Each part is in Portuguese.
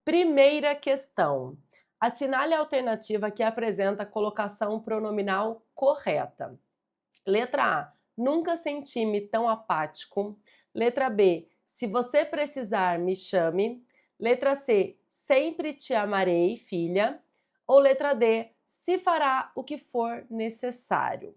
Primeira questão. Assinale a alternativa que apresenta a colocação pronominal correta. Letra A. Nunca senti-me tão apático. Letra B. Se você precisar, me chame. Letra C. Sempre te amarei, filha. Ou letra D. Se fará o que for necessário.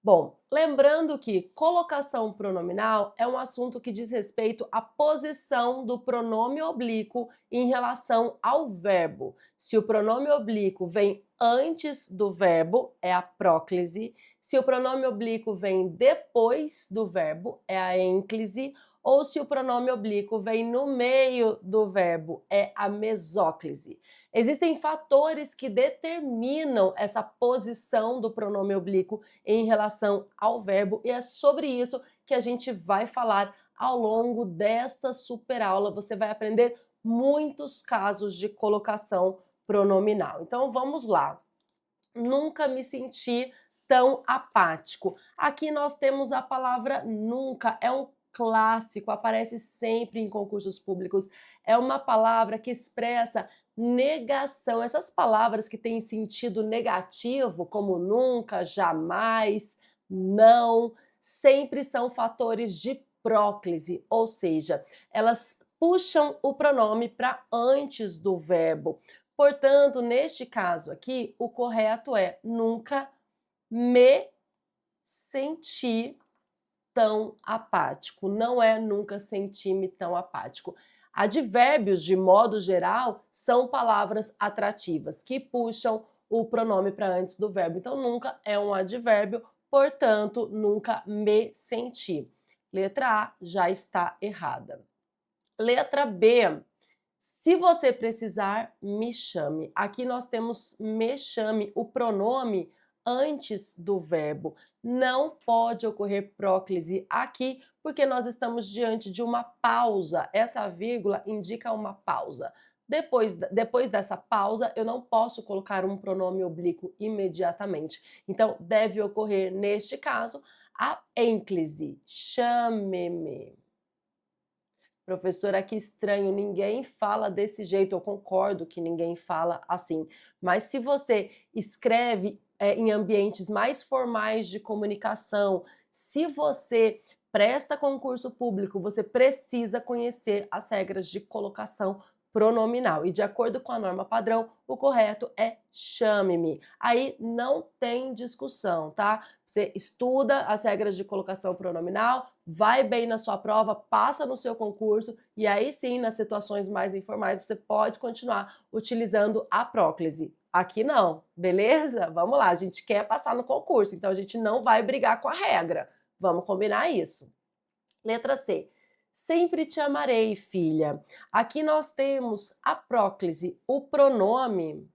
Bom, lembrando que colocação pronominal é um assunto que diz respeito à posição do pronome oblíquo em relação ao verbo. Se o pronome oblíquo vem antes do verbo, é a próclise. Se o pronome oblíquo vem depois do verbo, é a ênclise. Ou se o pronome oblíquo vem no meio do verbo, é a mesóclise. Existem fatores que determinam essa posição do pronome oblíquo em relação ao verbo, e é sobre isso que a gente vai falar ao longo desta super aula. Você vai aprender muitos casos de colocação pronominal. Então vamos lá. Nunca me senti tão apático. Aqui nós temos a palavra nunca, é um clássico, aparece sempre em concursos públicos. É uma palavra que expressa negação. Essas palavras que têm sentido negativo, como nunca, jamais, não, sempre são fatores de próclise, ou seja, elas puxam o pronome para antes do verbo. Portanto, neste caso aqui, o correto é nunca me senti tão apático. Não é nunca senti-me tão apático. Advérbios, de modo geral, são palavras atrativas que puxam o pronome para antes do verbo. Então, nunca é um advérbio, portanto, nunca me senti. Letra A já está errada. Letra B. Se você precisar, me chame. Aqui nós temos me chame, o pronome antes do verbo. Não pode ocorrer próclise aqui, porque nós estamos diante de uma pausa. Essa vírgula indica uma pausa. Depois dessa pausa, eu não posso colocar um pronome oblíquo imediatamente. Então, deve ocorrer, neste caso, a ênclise. Chame-me. Professora, que estranho, ninguém fala desse jeito. Eu concordo que ninguém fala assim. Mas se você escreve em ambientes mais formais de comunicação, se você presta concurso público, você precisa conhecer as regras de colocação pronominal. E de acordo com a norma padrão, o correto é chame-me. Aí não tem discussão, tá? Você estuda as regras de colocação pronominal, vai bem na sua prova, passa no seu concurso e aí sim, nas situações mais informais, você pode continuar utilizando a próclise. Aqui não, beleza? Vamos lá, a gente quer passar no concurso, então a gente não vai brigar com a regra. Vamos combinar isso. Letra C. Sempre te amarei, filha. Aqui nós temos a próclise, o pronome.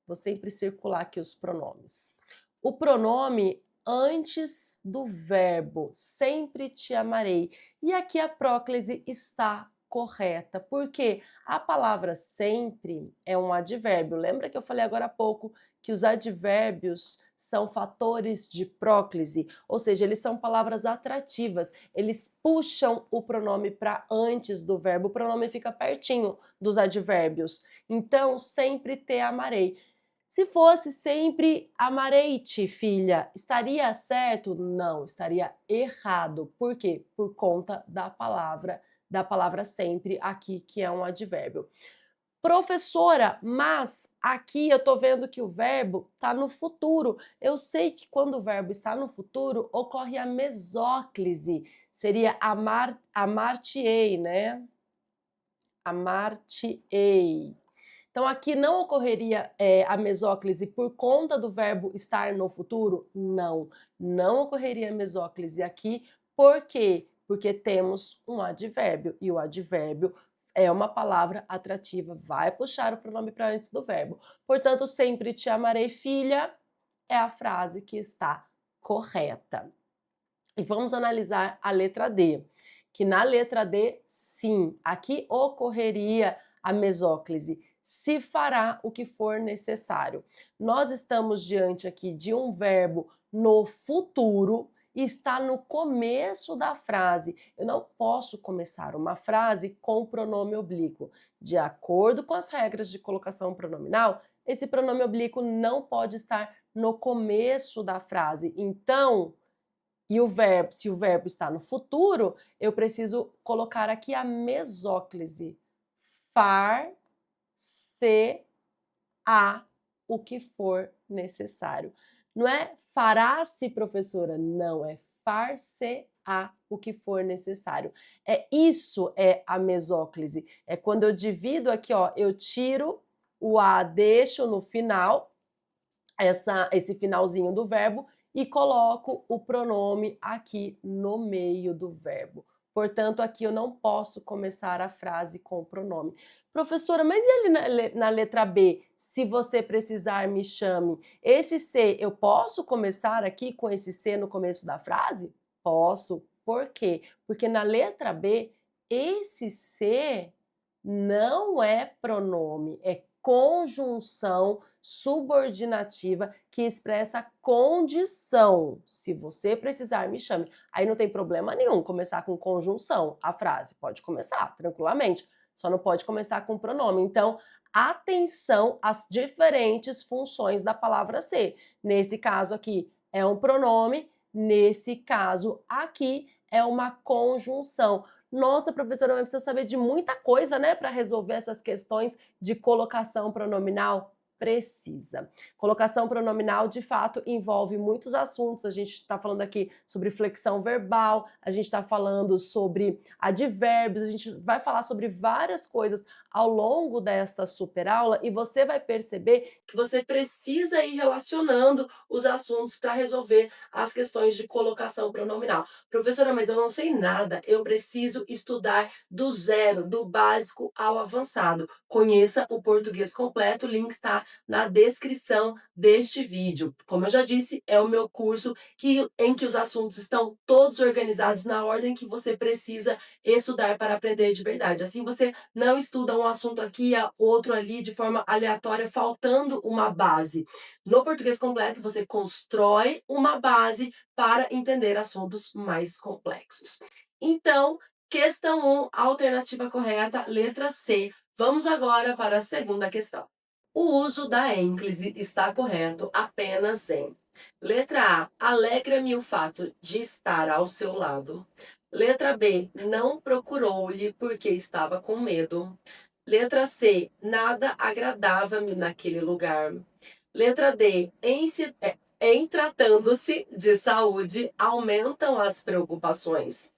Vou sempre circular aqui os pronomes. O pronome antes do verbo, sempre te amarei. E aqui a próclise está correta, porque a palavra sempre é um advérbio. Lembra que eu falei agora há pouco que os advérbios são fatores de próclise, ou seja, eles são palavras atrativas, eles puxam o pronome para antes do verbo, o pronome fica pertinho dos advérbios. Então, sempre te amarei. Se fosse sempre amarei-te, filha, estaria certo? Não, estaria errado. Por quê? Por conta da palavra sempre aqui, que é um advérbio. Professora, mas aqui eu tô vendo que o verbo tá no futuro. Eu sei que quando o verbo está no futuro, ocorre a mesóclise. Seria amar-te-ei, né? Amar-te-ei. Então, aqui não ocorreria a mesóclise por conta do verbo estar no futuro? Não, não ocorreria a mesóclise aqui. Por quê? Porque temos um advérbio, e o advérbio é uma palavra atrativa, vai puxar o pronome para antes do verbo. Portanto, sempre te amarei, filha, é a frase que está correta. E vamos analisar a letra D, que na letra D, sim, aqui ocorreria a mesóclise. Se fará o que for necessário. Nós estamos diante aqui de um verbo no futuro está no começo da frase. Eu não posso começar uma frase com o pronome oblíquo. De acordo com as regras de colocação pronominal, esse pronome oblíquo não pode estar no começo da frase. Então, se o verbo está no futuro, eu preciso colocar aqui a mesóclise. Far, se, a, o que for necessário. Não é fará-se, professora, não, é far-se-á o que for necessário. Isso é a mesóclise. É quando eu divido aqui, ó, eu tiro o a, deixo no final, esse finalzinho do verbo, e coloco o pronome aqui no meio do verbo. Portanto, aqui eu não posso começar a frase com o pronome. Professora, mas e ali na letra B? Se você precisar, me chame. Esse se, eu posso começar aqui com esse se no começo da frase? Posso. Por quê? Porque na letra B, esse se não é pronome, é conjunção subordinativa que expressa condição. Se você precisar, me chame. Aí não tem problema nenhum começar com conjunção a frase. Pode começar tranquilamente, só não pode começar com pronome. Então, atenção às diferentes funções da palavra ser. Nesse caso aqui é um pronome, nesse caso aqui é uma conjunção. Nossa, professora, mas precisa saber de muita coisa, né, para resolver essas questões de colocação pronominal? Precisa. Colocação pronominal, de fato, envolve muitos assuntos. A gente está falando aqui sobre flexão verbal, a gente está falando sobre advérbios, a gente vai falar sobre várias coisas ao longo desta super aula e você vai perceber que você precisa ir relacionando os assuntos para resolver as questões de colocação pronominal. Professora, mas eu não sei nada, eu preciso estudar do zero, do básico ao avançado. Conheça o português completo, o link está na descrição deste vídeo. Como eu já disse, é o meu curso em que os assuntos estão todos organizados na ordem que você precisa estudar para aprender de verdade. Assim você não estuda um assunto aqui, outro ali, de forma aleatória, faltando uma base. No português completo, você constrói uma base para entender assuntos mais complexos. Então, questão 1, alternativa correta, letra C. Vamos agora para a segunda questão. O uso da ênclise está correto apenas em letra A, alegra-me o fato de estar ao seu lado. Letra B, não procurou-lhe porque estava com medo. Letra C, nada agradava-me naquele lugar. Letra D, em tratando-se de saúde, aumentam as preocupações.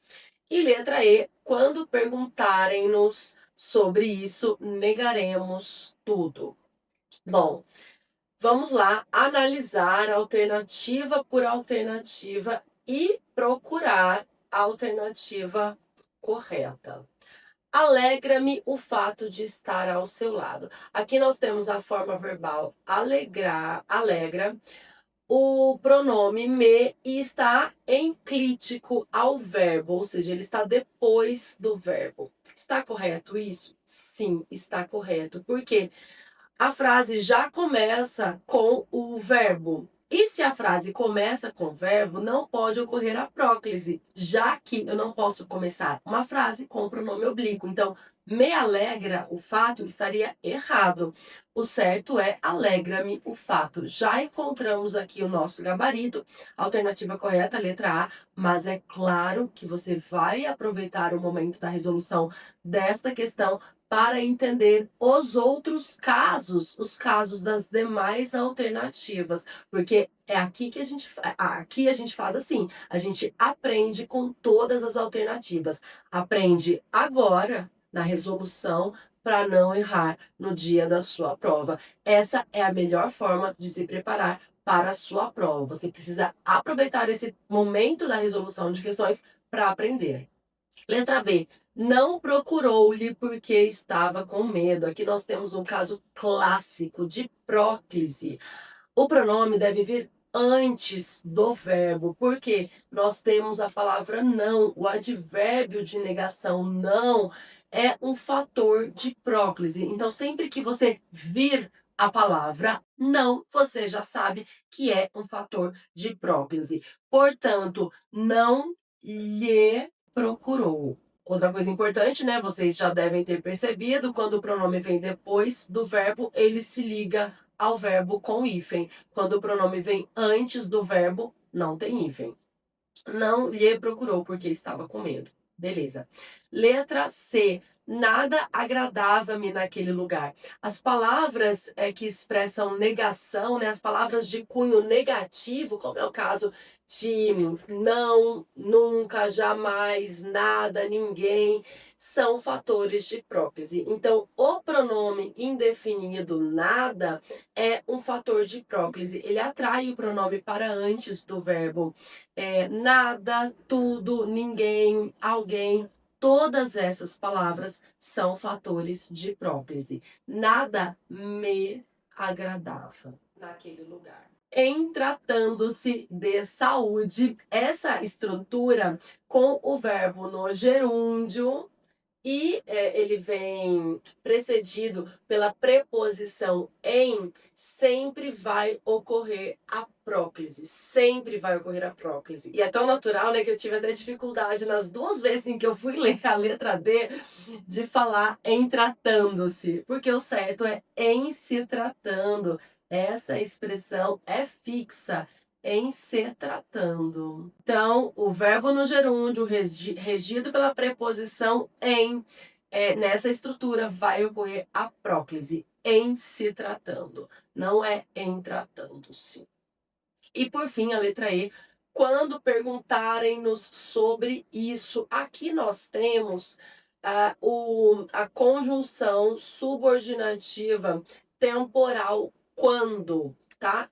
E letra E, quando perguntarem-nos sobre isso, negaremos tudo. Bom, vamos lá analisar alternativa por alternativa e procurar a alternativa correta. Alegra-me o fato de estar ao seu lado. Aqui nós temos a forma verbal alegrar, alegra, o pronome me e está enclítico ao verbo, ou seja, ele está depois do verbo. Está correto isso? Sim, está correto. Por quê? A frase já começa com o verbo. E se a frase começa com o verbo, não pode ocorrer a próclise, já que eu não posso começar uma frase com o pronome oblíquo. Então, me alegra o fato estaria errado. O certo é alegra-me o fato. Já encontramos aqui o nosso gabarito, alternativa correta, letra A, mas é claro que você vai aproveitar o momento da resolução desta questão para entender os outros casos, os casos das demais alternativas, porque é aqui que a gente faz assim, a gente aprende com todas as alternativas, aprende agora na resolução para não errar no dia da sua prova. Essa é a melhor forma de se preparar para a sua prova. Você precisa aproveitar esse momento da resolução de questões para aprender. Letra B, não procurou-lhe porque estava com medo. Aqui nós temos um caso clássico de próclise. O pronome deve vir antes do verbo, porque nós temos a palavra não, o advérbio de negação não é um fator de próclise. Então, sempre que você vir A palavra não, você já sabe que é um fator de próclise. Portanto, não lhe procurou. Outra coisa importante, né? Vocês já devem ter percebido, quando o pronome vem depois do verbo, ele se liga ao verbo com hífen. Quando o pronome vem antes do verbo, não tem hífen. Não lhe procurou porque estava com medo. Beleza. Letra C. Nada agradava-me naquele lugar. As palavras que expressam negação, né, as palavras de cunho negativo, como é o caso de não, nunca, jamais, nada, ninguém, são fatores de próclise. Então, o pronome indefinido nada é um fator de próclise. Ele atrai o pronome para antes do verbo nada, tudo, ninguém, alguém. Todas essas palavras são fatores de próclise. Nada me agradava naquele lugar. Em tratando-se de saúde, essa estrutura com o verbo no gerúndio e ele vem precedido pela preposição em, sempre vai ocorrer a próclise, sempre vai ocorrer a próclise. E é tão natural, né, que eu tive até dificuldade nas duas vezes em que eu fui ler a letra D, de falar em tratando-se, porque o certo é em se tratando. Essa expressão é fixa, em se tratando. Então, o verbo no gerúndio, regido pela preposição em, nessa estrutura vai ocorrer a próclise, em se tratando, não é em tratando-se. E por fim, a letra E, quando perguntarem-nos sobre isso, aqui nós temos a conjunção subordinativa temporal quando, tá?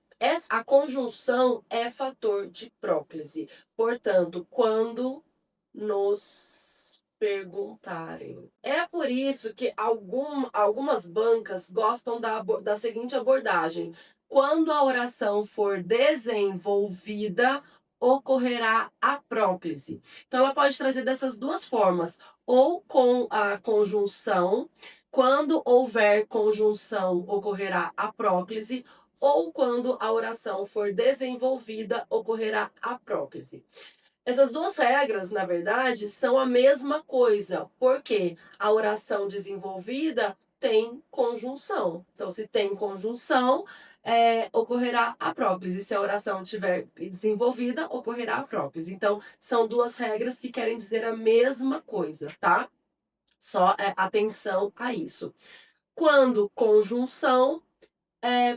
A conjunção é fator de próclise. Portanto, quando nos perguntarem. É por isso que algumas bancas gostam da seguinte abordagem. Quando a oração for desenvolvida, ocorrerá a próclise. Então, ela pode trazer dessas duas formas, ou com a conjunção, quando houver conjunção, ocorrerá a próclise, ou quando a oração for desenvolvida, ocorrerá a próclise. Essas duas regras, na verdade, são a mesma coisa, porque a oração desenvolvida tem conjunção. Então, se tem conjunção, ocorrerá a próclise. Se a oração estiver desenvolvida, ocorrerá a próclise. Então, são duas regras que querem dizer a mesma coisa, tá? Só atenção a isso. Quando conjunção,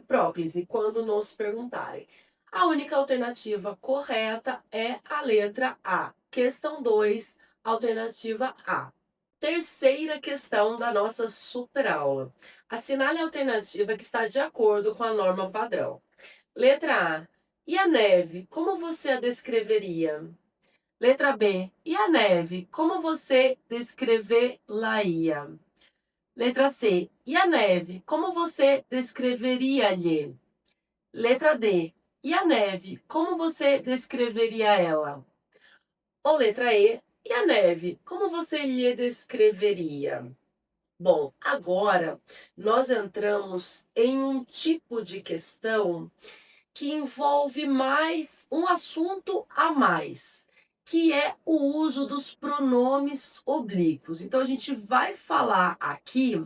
próclise, quando nos perguntarem. A única alternativa correta é a letra A. Questão 2, alternativa A. Terceira questão da nossa super aula. Assinale a alternativa que está de acordo com a norma padrão. Letra A. E a neve, como você a descreveria? Letra B. E a neve, como você descrever-la-ia? Letra C. E a neve, como você descreveria-lhe? Letra D. E a neve, como você descreveria ela? Ou letra E. E a neve, como você lhe descreveria? Bom, agora nós entramos em um tipo de questão que envolve mais um assunto a mais, que é o uso dos pronomes oblíquos. Então, a gente vai falar aqui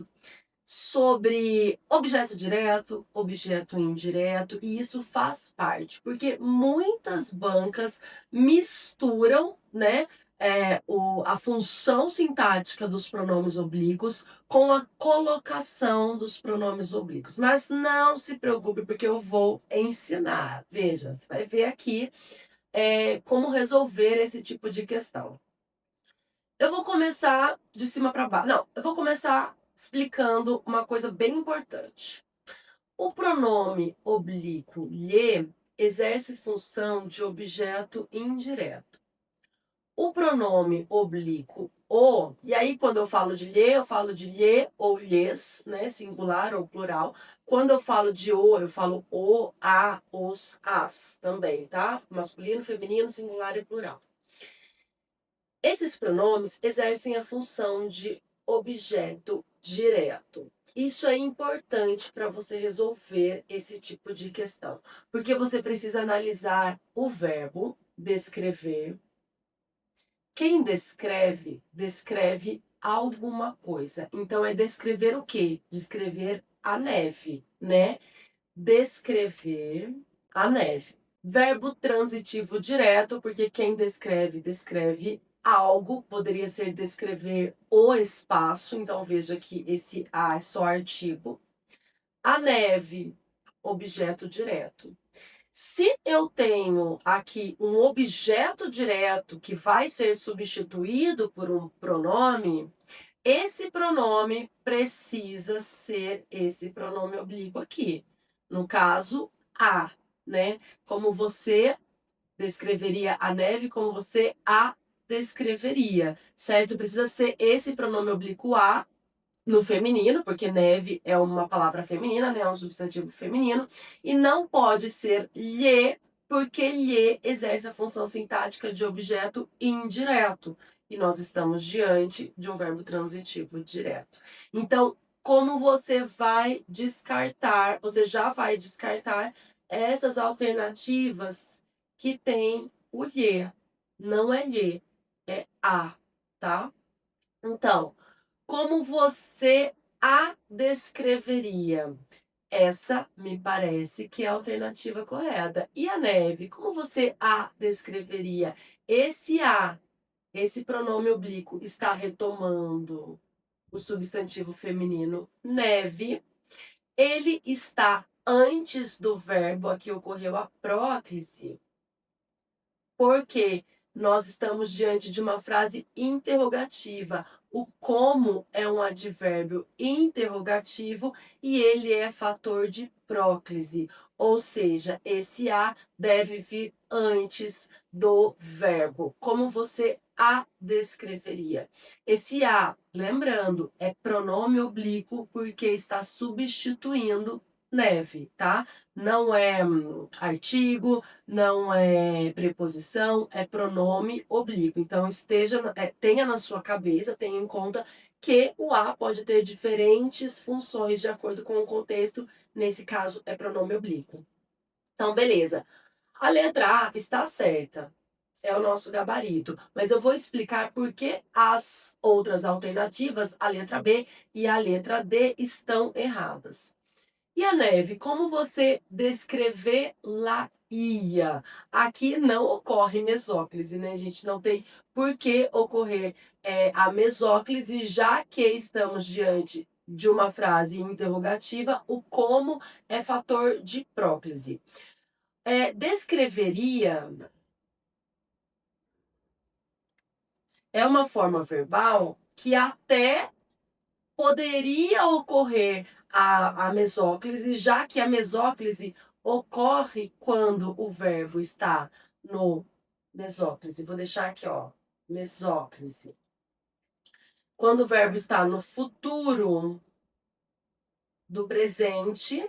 sobre objeto direto, objeto indireto, e isso faz parte, porque muitas bancas misturam, né, a função sintática dos pronomes oblíquos com a colocação dos pronomes oblíquos. Mas não se preocupe, porque eu vou ensinar. Veja, você vai ver aqui como resolver esse tipo de questão. Eu vou começar de cima para baixo. Não, eu vou começar explicando uma coisa bem importante. O pronome oblíquo lhe exerce função de objeto indireto. O pronome oblíquo o, e aí quando eu falo de lhe, eu falo de lhe ou lhes, né, singular ou plural. Quando eu falo de o, eu falo o, a, os, as também, tá? Masculino, feminino, singular e plural. Esses pronomes exercem a função de objeto direto. Isso é importante para você resolver esse tipo de questão, porque você precisa analisar o verbo descrever. Quem descreve, descreve alguma coisa. Então é descrever o quê? Descrever a neve, né? Descrever a neve. Verbo transitivo direto, porque quem descreve, descreve algo, poderia ser descrever o espaço, então veja que esse a é só artigo. A neve, objeto direto. Se eu tenho aqui um objeto direto que vai ser substituído por um pronome, esse pronome precisa ser esse pronome oblíquo aqui. No caso, a, né? Como você descreveria a neve, como você a descreveria, certo? Precisa ser esse pronome oblíquo a no feminino, porque neve é uma palavra feminina, né? É um substantivo feminino, e não pode ser lhe, porque lhe exerce a função sintática de objeto indireto. E nós estamos diante de um verbo transitivo direto. Então, como você vai descartar? Você já vai descartar essas alternativas que tem o lhe. Não é lhe, é a, tá? Então, como você a descreveria? Essa me parece que é a alternativa correta. E a neve, como você a descreveria? Esse a, esse pronome oblíquo, está retomando o substantivo feminino neve. Ele está antes do verbo, aqui ocorreu a próclise, porque nós estamos diante de uma frase interrogativa. O como é um advérbio interrogativo e ele é fator de próclise, ou seja, esse a deve vir antes do verbo. Como você a descreveria? Esse a, lembrando, é pronome oblíquo porque está substituindo neve, tá? Não é artigo, não é preposição, é pronome oblíquo. Então, tenha na sua cabeça, tenha em conta que o a pode ter diferentes funções de acordo com o contexto. Nesse caso, é pronome oblíquo. Então, beleza. A letra A está certa. É o nosso gabarito. Mas eu vou explicar por que as outras alternativas, a letra B e a letra D, estão erradas. E a neve, como você descrever-la-ia? Aqui não ocorre mesóclise, né, gente? Não tem por que ocorrer a mesóclise, já que estamos diante de uma frase interrogativa, o como é fator de próclise. Descreveria é uma forma verbal que até poderia ocorrer a mesóclise, já que a mesóclise ocorre quando o verbo está no mesóclise. Vou deixar aqui, ó, mesóclise. Quando o verbo está no futuro do presente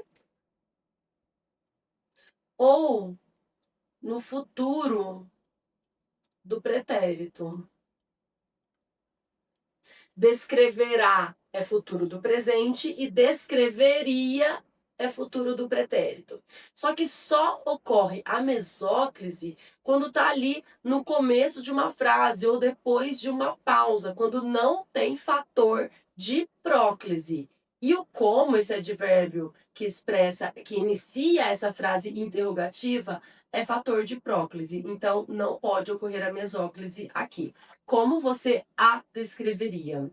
ou no futuro do pretérito. Descreverá é futuro do presente e descreveria é futuro do pretérito. Só que só ocorre a mesóclise quando está ali no começo de uma frase ou depois de uma pausa, quando não tem fator de próclise. E o como, esse advérbio que expressa, que inicia essa frase interrogativa, é fator de próclise. Então, não pode ocorrer a mesóclise aqui. Como você a descreveria?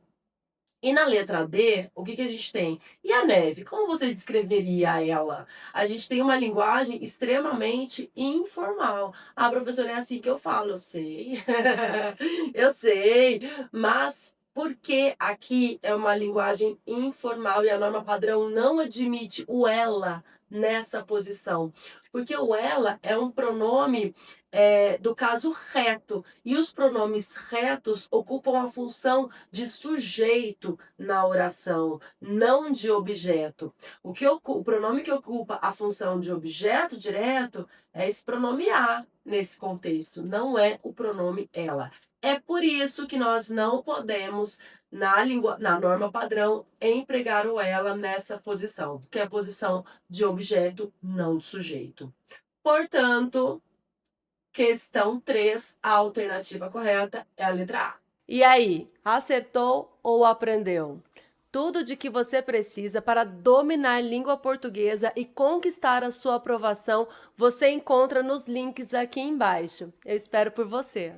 E na letra D, o que a gente tem? E a neve, como você descreveria ela? A gente tem uma linguagem extremamente informal. Ah, professor, é assim que eu falo, eu sei. Eu sei, mas porque aqui é uma linguagem informal e a norma padrão não admite o ela nessa posição? Porque o ela é um pronome do caso reto, e os pronomes retos ocupam a função de sujeito na oração, não de objeto. O pronome que ocupa a função de objeto direto é esse pronome a nesse contexto, não é o pronome ela. É por isso que nós não podemos na norma padrão, empregar o ela nessa posição, que é a posição de objeto, não de sujeito. Portanto, questão 3, a alternativa correta é a letra A. E aí, acertou ou aprendeu? Tudo de que você precisa para dominar língua portuguesa e conquistar a sua aprovação, você encontra nos links aqui embaixo. Eu espero por você.